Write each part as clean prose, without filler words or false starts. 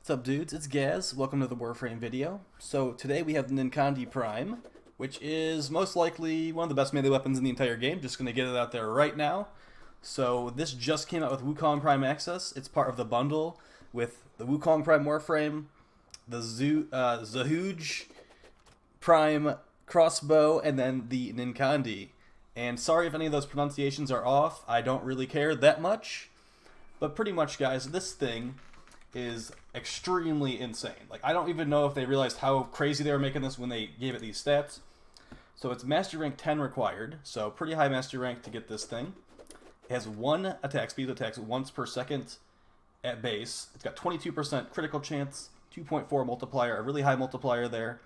What's up, dudes? It's Gaz. Welcome to the Warframe video. So today we have the Ninkondi Prime, which is most likely one of the best melee weapons in the entire game. Just going to get it out there right now. So this just came out with Wukong Prime Access. It's part of the bundle with the Wukong Prime Warframe, the Zahuj Prime Crossbow, and then the Ninkondi. And sorry if any of those pronunciations are off. I don't really care that much. But pretty much, guys, this thing is extremely insane. Like, I don't even know if they realized how crazy they were making this when they gave it these stats. So it's Master Rank 10 required, so pretty high Master Rank to get this thing. It has 1 attack speed, attacks once per second at base. It's got 22% critical chance, 2.4 multiplier, a really high multiplier there.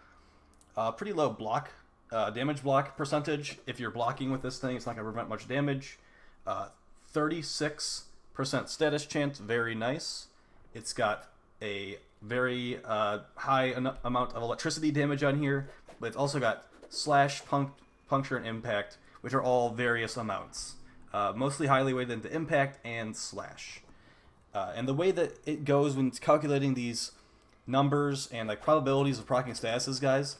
Pretty low block, damage block percentage. If you're blocking with this thing, it's not going to prevent much damage. 36% status chance, very nice. It's got a very high amount of electricity damage on here, but it's also got slash, puncture, and impact, which are all various amounts. Mostly highly weighted into impact and slash. And the way that it goes when it's calculating these numbers and like probabilities of proccing statuses, guys,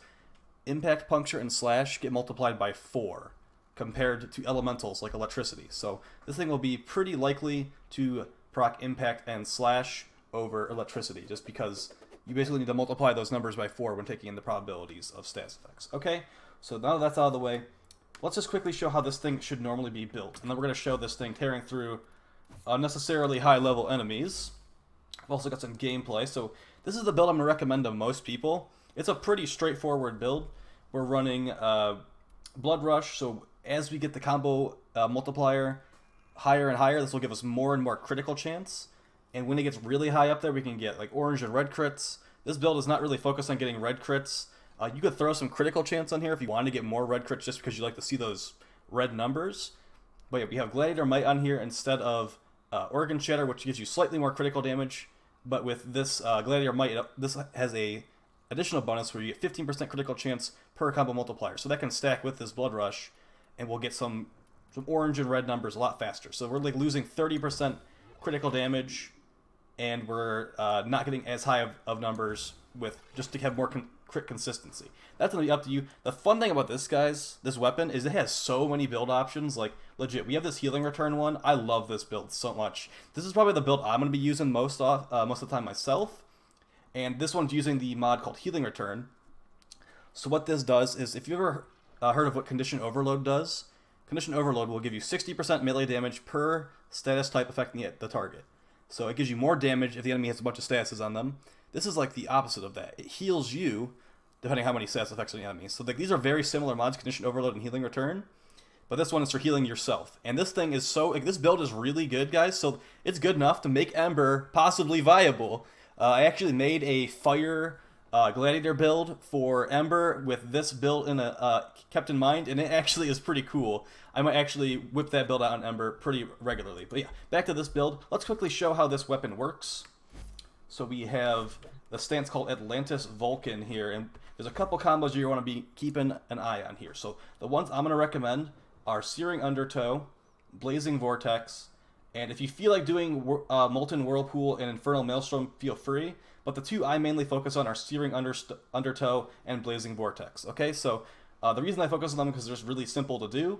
impact, puncture, and slash get multiplied by 4 compared to elementals like electricity. So this thing will be pretty likely to proc impact and slash over electricity, just because you basically need to multiply those numbers by 4 when taking in the probabilities of stats effects. Okay, so now that that's out of the way, let's just quickly show how this thing should normally be built, and then we're going to show this thing tearing through unnecessarily high-level enemies. I've also got some gameplay, so this is the build I'm going to recommend to most people. It's a pretty straightforward build. We're running Blood Rush, so as we get the combo multiplier higher and higher, this will give us more and more critical chance. And when it gets really high up there, we can get like orange and red crits. This build is not really focused on getting red crits. You could throw some critical chance on here if you want to get more red crits just because you like to see those red numbers. But yeah, we have Gladiator Might on here instead of Organ Shatter, which gives you slightly more critical damage. But with this Gladiator Might, this has a additional bonus where you get 15% critical chance per combo multiplier. So that can stack with this Blood Rush, and we'll get some orange and red numbers a lot faster. So we're like losing 30% critical damage, and we're not getting as high of numbers with just to have more crit consistency. That's going to be up to you. The fun thing about this, guys, this weapon, is it has so many build options. Like, legit, we have this healing return one. I love this build so much. This is probably the build I'm going to be using most of the time myself. And this one's using the mod called Healing Return. So what this does is, if you've ever heard of what Condition Overload does, Condition Overload will give you 60% melee damage per status type affecting the target. So it gives you more damage if the enemy has a bunch of statuses on them. This is like the opposite of that. It heals you, depending on how many status effects on the enemy. So these are very similar mods, Condition Overload and Healing Return. But this one is for healing yourself. And this thing is so... this build is really good, guys. So it's good enough to make Ember possibly viable. I actually made a Fire Gladiator build for Ember with this build kept in mind, and it actually is pretty cool. I might actually whip that build out on Ember pretty regularly. But yeah, back to this build. Let's quickly show how this weapon works. So we have the stance called Atlantis Vulcan here, and there's a couple combos you want to be keeping an eye on here. So the ones I'm going to recommend are Searing Undertow, Blazing Vortex, and if you feel like doing Molten Whirlpool and Infernal Maelstrom, feel free. But the two I mainly focus on are Searing Undertow and Blazing Vortex. Okay, so the reason I focus on them is because they're just really simple to do.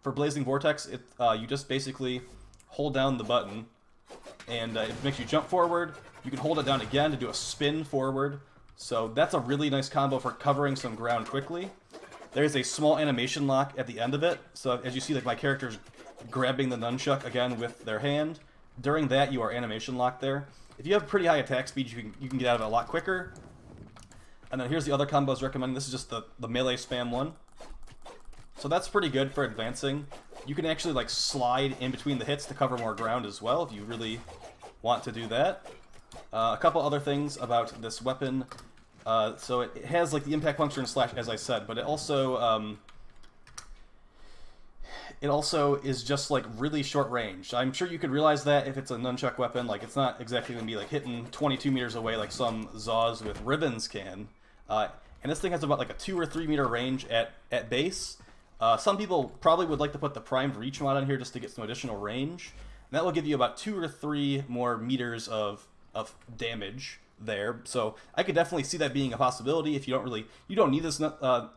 For Blazing Vortex, you just basically hold down the button, and it makes you jump forward. You can hold it down again to do a spin forward. So that's a really nice combo for covering some ground quickly. There's a small animation lock at the end of it. So as you see, like my character's grabbing the nunchuck again with their hand. During that, you are animation locked there. If you have pretty high attack speed, you can get out of it a lot quicker. And then here's the other combos recommended. This is just the melee spam one. So that's pretty good for advancing. You can actually like slide in between the hits to cover more ground as well if you really want to do that. A couple other things about this weapon. So it has like the impact, puncture, and slash, as I said, but it also is just like really short range. I'm sure you could realize that if it's a nunchuck weapon, like it's not exactly going to be like hitting 22 meters away like some Zaws with ribbons can. And this thing has about like a 2 or 3 meter range at base. Some people probably would like to put the primed reach mod on here just to get some additional range. And that will give you about 2 or 3 more meters of damage there. So I could definitely see that being a possibility if you don't need this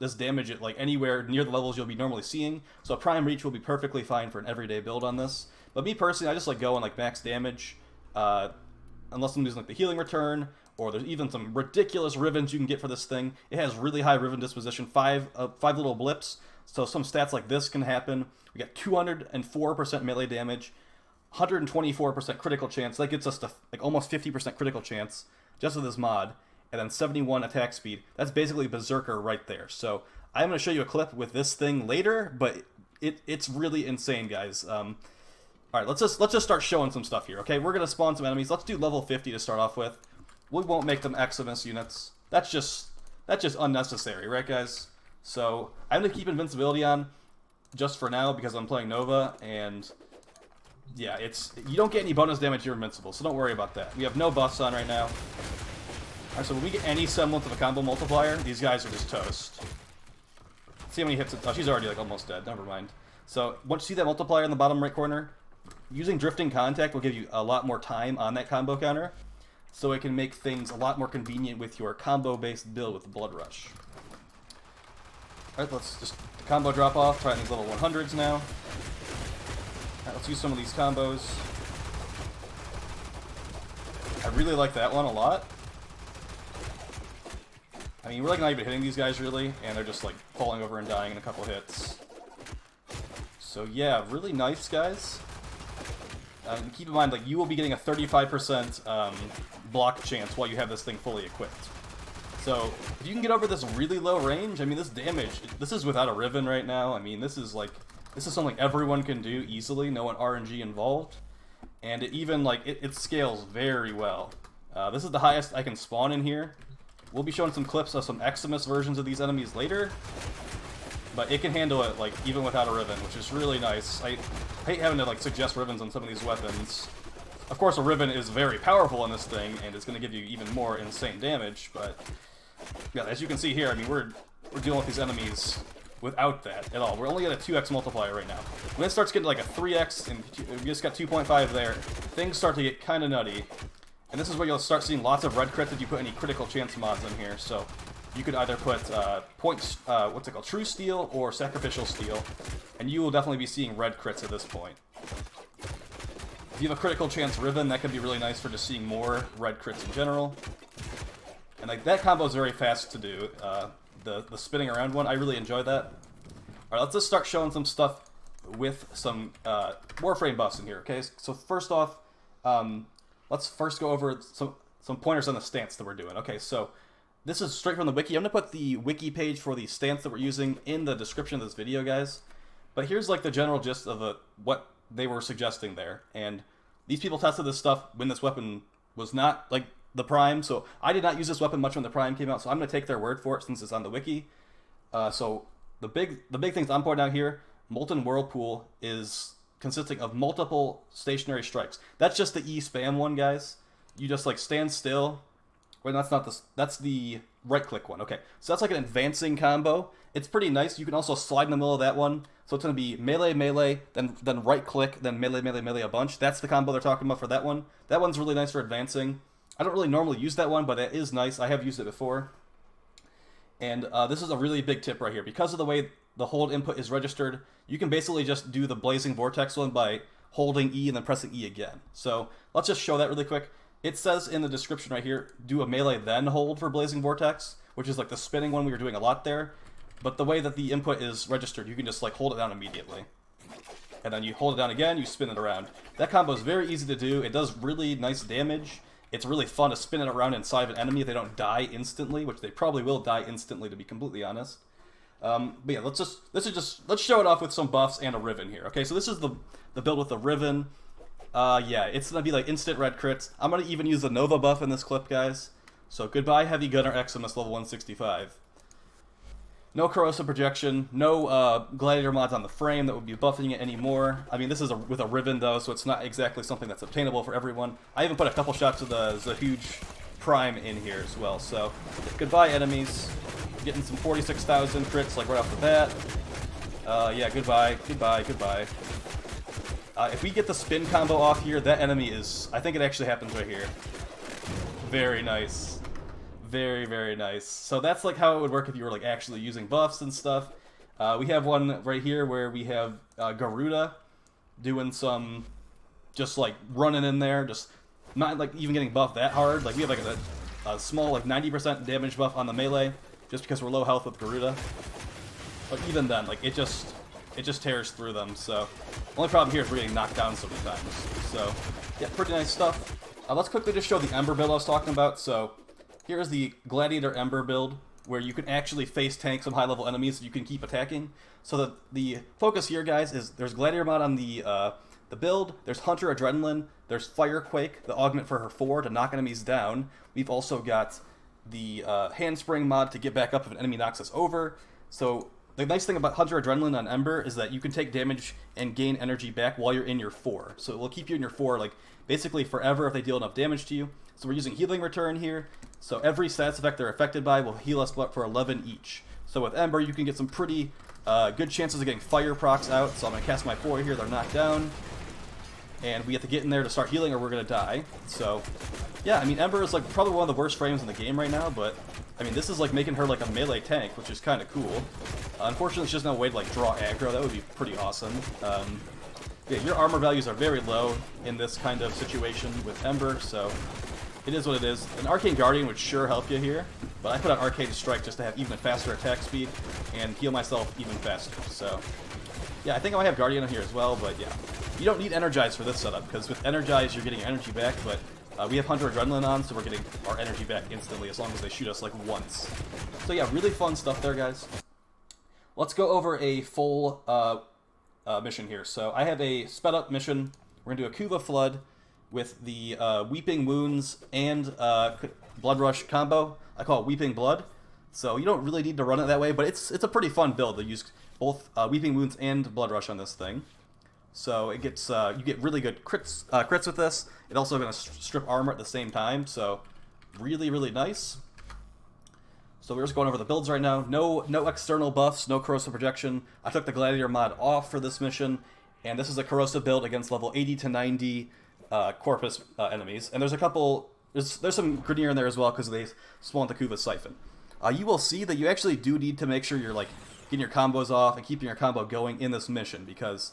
this damage at like anywhere near the levels you'll be normally seeing. So a Prime Reach will be perfectly fine for an everyday build on this. But me personally, I just like going like max damage, unless I'm using like the healing return, or there's even some ridiculous Rivens you can get for this thing. It has really high Riven disposition, five little blips. So some stats like this can happen. We got 204% melee damage, 124% critical chance. That gets us to like almost 50% critical chance just with this mod, and then 71 attack speed. That's basically Berserker right there. So I'm going to show you a clip with this thing later, but it's really insane, guys. All right, let's just start showing some stuff here. Okay, we're going to spawn some enemies. Let's do level 50 to start off with. We won't make them Eximus units. That's just unnecessary, right, guys? So I'm going to keep invincibility on just for now because I'm playing Nova, and yeah, you don't get any bonus damage, you're invincible, so don't worry about that. We have no buffs on right now. Alright, so when we get any semblance of a combo multiplier, these guys are just toast. Let's see how many hits oh, she's already like almost dead, never mind. So once you see that multiplier in the bottom right corner, using Drifting Contact will give you a lot more time on that combo counter, so it can make things a lot more convenient with your combo-based build with Blood Rush. Alright, let's just combo drop off, try these level 100s now. Alright, let's use some of these combos. I really like that one a lot. I mean, we're like not even hitting these guys really, and they're just like falling over and dying in a couple hits. So yeah, really nice, guys. Keep in mind, like, you will be getting a 35% block chance while you have this thing fully equipped. So if you can get over this really low range, I mean, this damage, this is without a Riven right now. I mean, this is something everyone can do easily, no RNG involved. And it even, like, it scales very well. This is the highest I can spawn in here. We'll be showing some clips of some Eximus versions of these enemies later. But it can handle it, like, even without a Riven, which is really nice. I hate having to, like, suggest Rivens on some of these weapons. Of course, a Riven is very powerful in this thing, and it's going to give you even more insane damage, but yeah, as you can see here, I mean, we're dealing with these enemies without that at all. We're only at a 2x multiplier right now. When it starts getting like a 3x, and we just got 2.5 there, things start to get kind of nutty. And this is where you'll start seeing lots of red crits if you put any critical chance mods in here. So you could either put what's it called, True Steel or Sacrificial Steel, and you will definitely be seeing red crits at this point. If you have a critical chance Riven, that could be really nice for just seeing more red crits in general. And like that combo is very fast to do. The spinning around one, I really enjoy that. Alright, let's just start showing some stuff with some Warframe buffs in here, okay? So first off, let's first go over some pointers on the stance that we're doing. Okay, so this is straight from the wiki. I'm going to put the wiki page for the stance that we're using in the description of this video, guys. But here's like the general gist of what they were suggesting there. And these people tested this stuff when this weapon was not like the Prime, so I did not use this weapon much when the Prime came out, so I'm going to take their word for it since it's on the wiki. So the big things I'm pointing out here, Molten Whirlpool is consisting of multiple stationary strikes. That's just the E spam one, guys. You just like stand still. Wait, that's not the, that's the right click one. Okay, so that's like an advancing combo. It's pretty nice. You can also slide in the middle of that one. So it's going to be melee, melee, then right click, then melee, melee, melee a bunch. That's the combo they're talking about for that one. That one's really nice for advancing. I don't really normally use that one, but it is nice. I have used it before. And this is a really big tip right here. Because of the way the hold input is registered, you can basically just do the Blazing Vortex one by holding E and then pressing E again. So let's just show that really quick. It says in the description right here, do a melee then hold for Blazing Vortex, which is like the spinning one we were doing a lot there. But the way that the input is registered, you can just like hold it down immediately. And then you hold it down again, you spin it around. That combo is very easy to do. It does really nice damage. It's really fun to spin it around inside of an enemy if they don't die instantly, which they probably will die instantly, to be completely honest. But yeah, let's show it off with some buffs and a Riven here. Okay, so this is the build with the Riven. Yeah, it's gonna be like instant red crits. I'm gonna even use the Nova buff in this clip, guys. So goodbye Heavy Gunner Eximus level 165. No corrosive projection, no Gladiator mods on the frame that would be buffing it anymore. I mean, this is with a Riven though, so it's not exactly something that's obtainable for everyone. I even put a couple shots of the huge Prime in here as well. So goodbye enemies. Getting some 46,000 crits like right off the bat. Yeah, goodbye, goodbye, goodbye. If we get the spin combo off here, that enemy is, I think it actually happens right here. Very nice. Very, very nice. So that's like how it would work if you were like actually using buffs and stuff. We have one right here where we have Garuda doing some just like running in there, just not like even getting buffed that hard. Like we have like a small like 90% damage buff on the melee just because we're low health with Garuda. But even then, like it just tears through them. So the only problem here is we're getting knocked down so many times. So yeah, pretty nice stuff. Let's quickly just show the Ember build I was talking about. So here's the Gladiator Ember build, where you can actually face tank some high-level enemies so you can keep attacking. So the focus here, guys, is there's Gladiator mod on the build, there's Hunter Adrenaline, there's Firequake, the augment for her 4 to knock enemies down. We've also got the Handspring mod to get back up if an enemy knocks us over. So the nice thing about Hunter Adrenaline on Ember is that you can take damage and gain energy back while you're in your 4. So it will keep you in your 4 like basically forever if they deal enough damage to you. So we're using Healing Return here. So every stats effect they're affected by will heal us for 11 each. So with Ember, you can get some pretty good chances of getting fire procs out. So I'm going to cast my 4 here, they're knocked down. And we have to get in there to start healing or we're going to die. So yeah, I mean, Ember is like probably one of the worst frames in the game right now, but I mean, this is like making her like a melee tank, which is kind of cool. Unfortunately, there's just no way to like draw aggro. That would be pretty awesome. Yeah, your armor values are very low in this kind of situation with Ember, so it is what it is. An Arcane Guardian would sure help you here, but I put on Arcane Strike just to have even faster attack speed and heal myself even faster. So yeah, I think I might have Guardian on here as well, but yeah. You don't need Energize for this setup, because with Energize you're getting energy back, but we have Hunter Adrenaline on, so we're getting our energy back instantly as long as they shoot us like once. So yeah, really fun stuff there, guys. Let's go over a full mission here. So I have a sped up mission. We're going to do a Kuva Flood with the Weeping Wounds and Blood Rush combo. I call it Weeping Blood. So you don't really need to run it that way, but it's a pretty fun build to use both Weeping Wounds and Blood Rush on this thing. So it gets you get really good crits with this. It's also going to strip armor at the same time, so really, really nice. So we're just going over the builds right now. No external buffs, no corrosive projection. I took the Gladiator mod off for this mission, and this is a corrosive build against level 80 to 90 Corpus enemies. And there's a couple, there's some Grineer in there as well because they spawn the Kuva Siphon. You will see that you actually do need to make sure you're like getting your combos off and keeping your combo going in this mission, because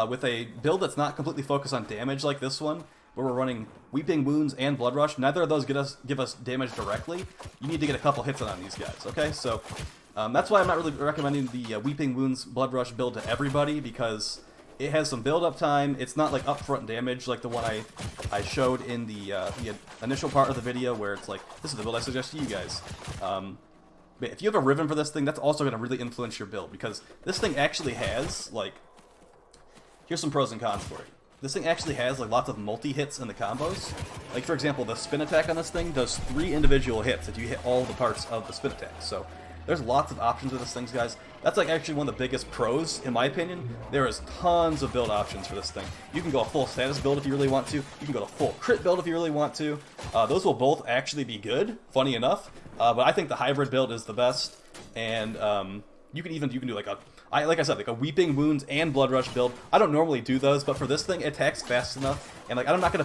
with a build that's not completely focused on damage like this one, where we're running Weeping Wounds and Blood Rush, neither of those give us damage directly. You need to get a couple hits on these guys, okay? So that's why I'm not really recommending the Weeping Wounds Blood Rush build to everybody, because it has some build-up time. It's not like upfront damage like the one I showed in the initial part of the video, where it's like, this is the build I suggest to you guys. But if you have a Riven for this thing, that's also going to really influence your build, because this thing actually has, like, here's some pros and cons for it. This thing actually has like lots of multi-hits in the combos. Like for example, the spin attack on this thing does 3 individual hits if you hit all the parts of the spin attack. So there's lots of options with this thing, guys. That's like actually one of the biggest pros, in my opinion. There is tons of build options for this thing. You can go a full status build if you really want to. You can go to full crit build if you really want to. Those will both actually be good, funny enough. But I think the hybrid build is the best. And you can do like like I said, like a Weeping Wounds and Blood Rush build. I don't normally do those, but for this thing, it attacks fast enough, and like I'm not gonna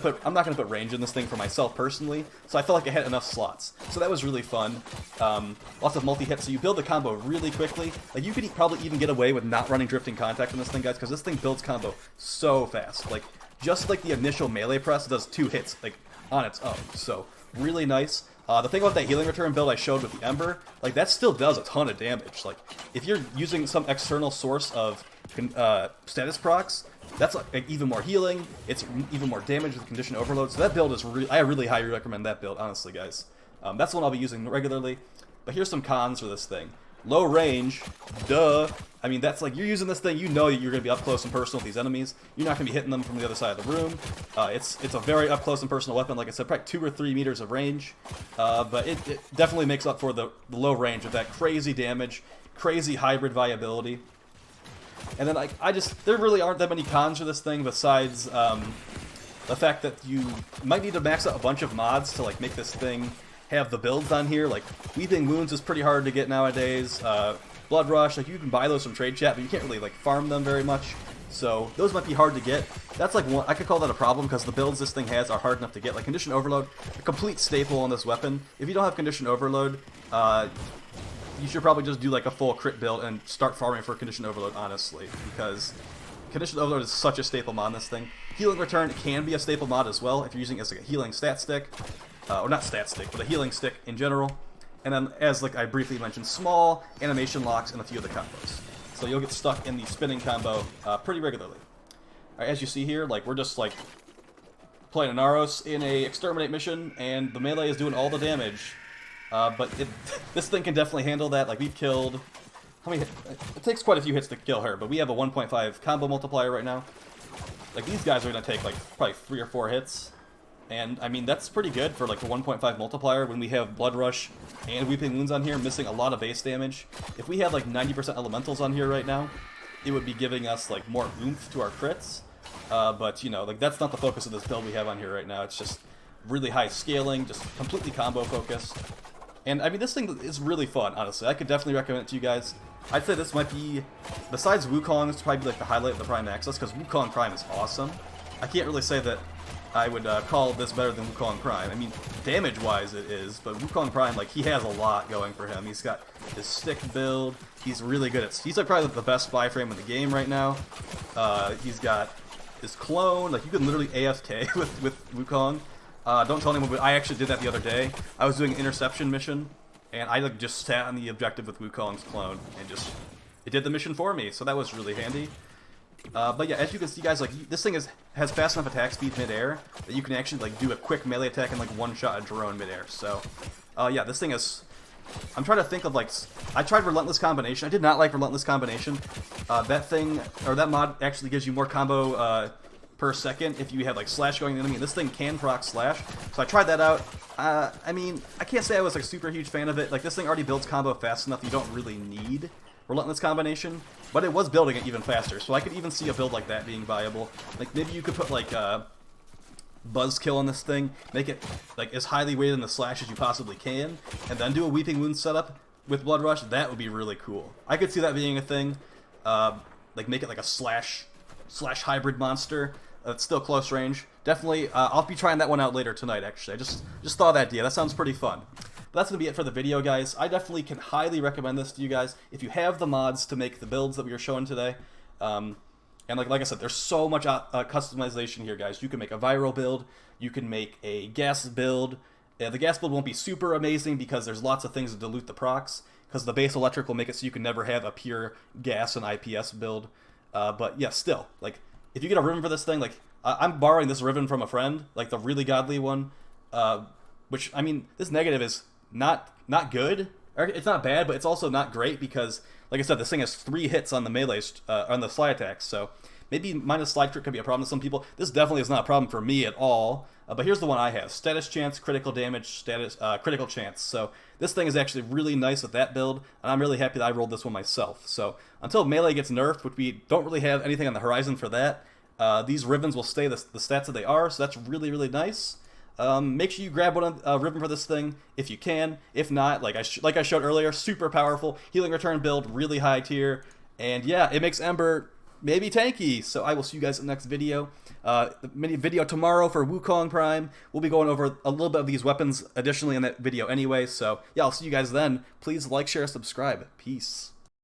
put range in this thing for myself personally. So I felt like it had enough slots. So that was really fun. Lots of multi-hits, so you build the combo really quickly. Like you could probably even get away with not running Drifting Contact on this thing, guys, because this thing builds combo so fast. Like just like the initial melee press does 2 hits like on its own. So really nice. The thing about that Healing Return build I showed with the Ember, like that still does a ton of damage. Like if you're using some external source of status procs, that's like even more healing. It's even more damage with Condition Overload. So that build is I really highly recommend that build, honestly, guys. That's the one I'll be using regularly. But here's some cons for this thing. Low range, duh. I mean, that's like, you're using this thing, you know that you're going to be up close and personal with these enemies. You're not going to be hitting them from the other side of the room. It's a very up close and personal weapon, like I said, probably 2 or 3 meters of range. But it definitely makes up for the low range of that crazy damage, crazy hybrid viability. And then there really aren't that many cons for this thing besides the fact that you might need to max out a bunch of mods to like make this thing have the builds on here. Like Weeping Wounds is pretty hard to get nowadays. Blood Rush, like you can buy those from Trade Chat, but you can't really like farm them very much. So those might be hard to get. That's like one, I could call that a problem because the builds this thing has are hard enough to get. Like Condition Overload, a complete staple on this weapon. If you don't have Condition Overload, you should probably just do like a full crit build and start farming for Condition Overload, honestly, because Condition Overload is such a staple mod in this thing. Healing Return can be a staple mod as well if you're using it as like a healing stat stick, or not stat stick, but a healing stick in general. And then, as like I briefly mentioned, small animation locks and a few of the combos. So you'll get stuck in the spinning combo pretty regularly. Alright, as you see here, like we're just like playing a Naros in a exterminate mission, and the melee is doing all the damage. But this thing can definitely handle that. Like we've killed, how many? It takes quite a few hits to kill her, but we have a 1.5 combo multiplier right now. Like these guys are gonna take like probably 3 or 4 hits, and I mean that's pretty good for like the 1.5 multiplier when we have Blood Rush and Weeping Wounds on here, missing a lot of base damage. If we had like 90% elementals on here right now, it would be giving us like more oomph to our crits. But you know, like that's not the focus of this build we have on here right now. It's just really high scaling, just completely combo focused. And I mean, this thing is really fun, honestly. I could definitely recommend it to you guys. I'd say this might be, besides Wukong, this would probably be like the highlight of the Prime Access, because Wukong Prime is awesome. I can't really say that I would call this better than Wukong Prime. I mean, damage-wise it is, but Wukong Prime, like, he has a lot going for him. He's got his stick build. He's really good at, he's like probably the best spy frame in the game right now. He's got his clone, like you can literally AFK with Wukong. Don't tell anyone, but I actually did that the other day. I was doing an interception mission, and I like just sat on the objective with Wukong's clone, and just it did the mission for me. So that was really handy. But yeah, as you can see, guys, like this thing has fast enough attack speed midair that you can actually like do a quick melee attack and like one-shot a drone midair. So yeah, this thing is. I'm trying to think of like I tried Relentless Combination. I did not like Relentless Combination. That thing or that mod actually gives you more combo per second if you have like slash going the enemy. And this thing can proc slash, so I tried that out. I mean, I can't say I was like a super huge fan of it. Like this thing already builds combo fast enough. You don't really need Relentless Combination, but it was building it even faster. So I could even see a build like that being viable. Like maybe you could put like Buzzkill on this thing, make it like as highly weighted in the slash as you possibly can, and then do a Weeping Wound setup with Blood Rush. That would be really cool. I could see that being a thing. Like make it like a slash hybrid monster. It's still close range. Definitely, I'll be trying that one out later tonight, actually. I just thought of that idea. That sounds pretty fun. But that's going to be it for the video, guys. I definitely can highly recommend this to you guys if you have the mods to make the builds that we are showing today. And like I said, there's so much customization here, guys. You can make a viral build. You can make a gas build. The gas build won't be super amazing because there's lots of things to dilute the procs, because the base electric will make it so you can never have a pure gas and IPS build. But yeah, still, like, if you get a ribbon for this thing, like, I'm borrowing this ribbon from a friend, like the really godly one, which, I mean, this negative is not good. It's not bad, but it's also not great because, like I said, this thing has 3 hits on the melee, on the slide attacks, so maybe minus slide crit could be a problem to some people. This definitely is not a problem for me at all, but here's the one I have. Status chance, critical damage, critical chance. So this thing is actually really nice with that build, and I'm really happy that I rolled this one myself. So until melee gets nerfed, which we don't really have anything on the horizon for that, these ribbons will stay the stats that they are, so that's really, really nice. Make sure you grab a ribbon for this thing if you can. If not, like I showed earlier, super powerful, healing return build, really high tier, and yeah, it makes Ember maybe tanky. So I will see you guys in the next video. Mini video tomorrow for Wukong Prime. We'll be going over a little bit of these weapons additionally in that video anyway. So yeah, I'll see you guys then. Please like, share, subscribe. Peace.